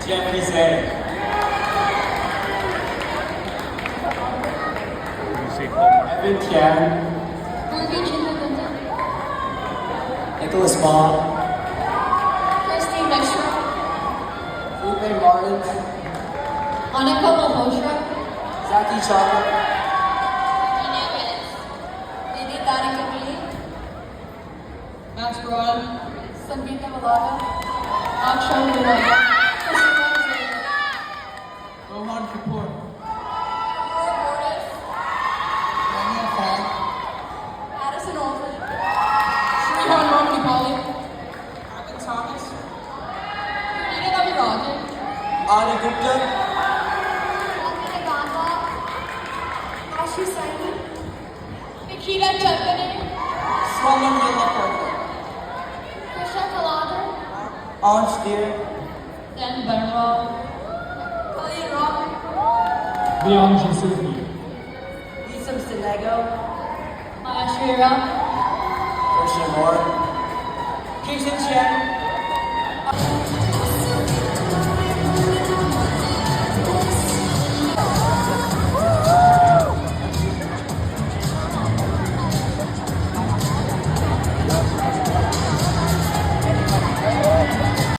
Japanese name. Evan Tian. Nicholas Bond. Christine Mishra. Felipe Martins. Annika Malhotra. Zaki Chocolate. Nidhi Danikapili. Max Braun. Sangeeta Malaga. Akshay Muraya. Rohan Kapoor. Addison Olsen. Srihan Ramanipali. Evan Thomas. Nina Navirajan. Adi Gupta. Anthony Gandha. Ashu Saini. Nikita Chandani. Swaman Yellapurka. Krisha Kaladar. Ansh Deer. Dan Barnwell. Khalid Rock. Leon Jisufi. Isam Sinego. Maya Shira. Christian Moore. Keaton Chen.